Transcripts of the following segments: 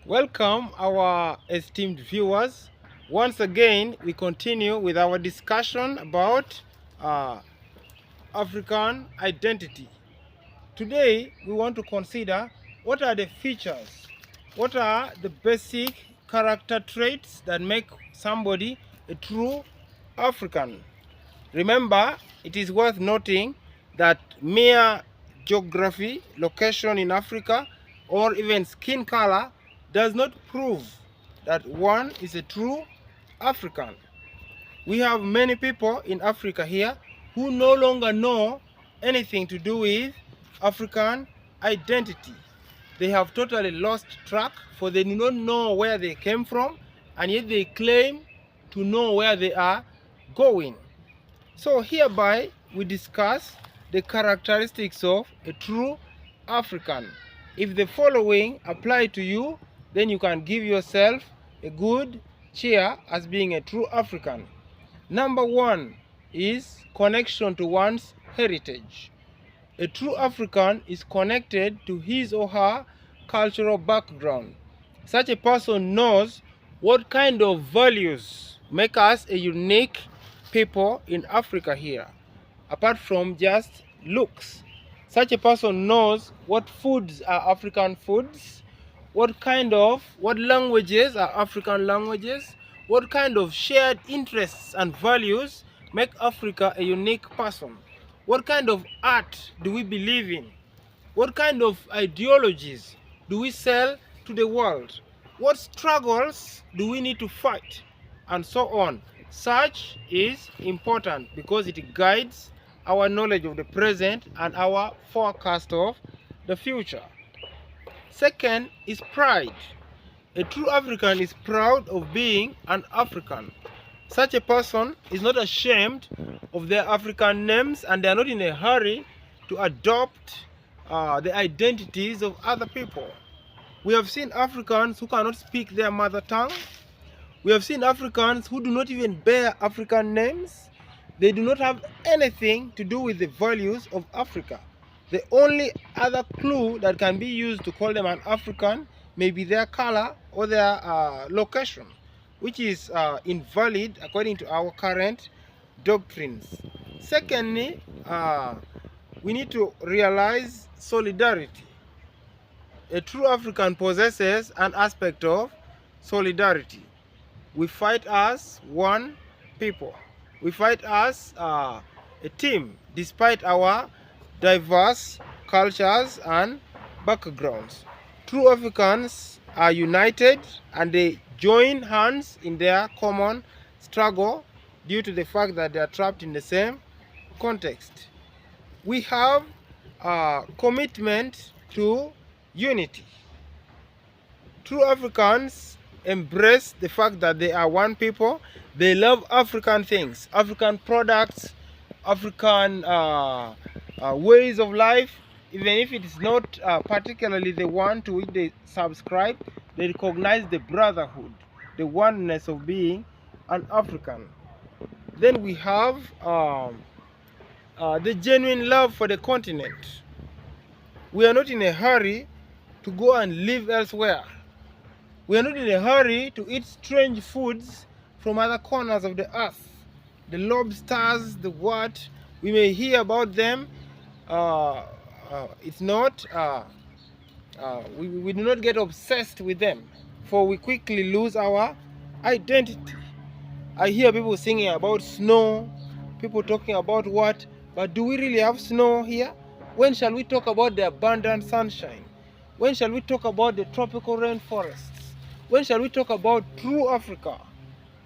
Welcome our esteemed viewers. Once again, we continue with our discussion about African identity. Today, we want to consider what are the features, what are the basic character traits that make somebody a true African. Remember, it is worth noting that mere geography, location in Africa, or even skin color does not prove that one is a true African. We have many people in Africa here who no longer know anything to do with African identity. They have totally lost track, for they do not know where they came from, and yet they claim to know where they are going. So hereby we discuss the characteristics of a true African. If the following apply to you, then you can give yourself a good cheer as being a true African. Number one is connection to one's heritage. A true African is connected to his or her cultural background. Such a person knows what kind of values make us a unique people in Africa here, apart from just looks. Such a person knows what foods are African foods, what languages are African languages, what kind of shared interests and values make Africa a unique person, what kind of art do we believe in, what kind of ideologies do we sell to the world, what struggles do we need to fight, and so on. Such is important because it guides our knowledge of the present and our forecast of the future. Second is pride. A true African is proud of being an African. Such a person is not ashamed of their African names, and they are not in a hurry to adopt the identities of other people. We have seen Africans who cannot speak their mother tongue. We have seen Africans who do not even bear African names. They do not have anything to do with the values of Africa. The only other clue that can be used to call them an African may be their color or their location, which is invalid according to our current doctrines. Secondly, we need to realize solidarity. A true African possesses an aspect of solidarity. We fight as one people. We fight as a team, despite our diverse cultures and backgrounds. True Africans are united and they join hands in their common struggle due to the fact that they are trapped in the same context. We have a commitment to unity. True Africans embrace the fact that they are one people. They love African things, African products, African ways of life. Even if it is not particularly the one to which they subscribe, they recognize the brotherhood, the oneness of being an African. Then we have the genuine love for the continent. We are not in a hurry to go and live elsewhere. We are not in a hurry to eat strange foods from other corners of the earth. The lobsters, the what, we may hear about them. It's not, we do not get obsessed with them, for we quickly lose our identity. I hear people singing about snow, people talking about what, but do we really have snow here? When shall we talk about the abundant sunshine? When shall we talk about the tropical rainforests? When shall we talk about true Africa?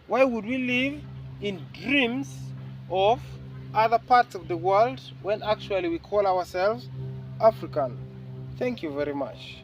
Why would we live in dreams of other parts of the world when actually we call ourselves African? Thank you very much.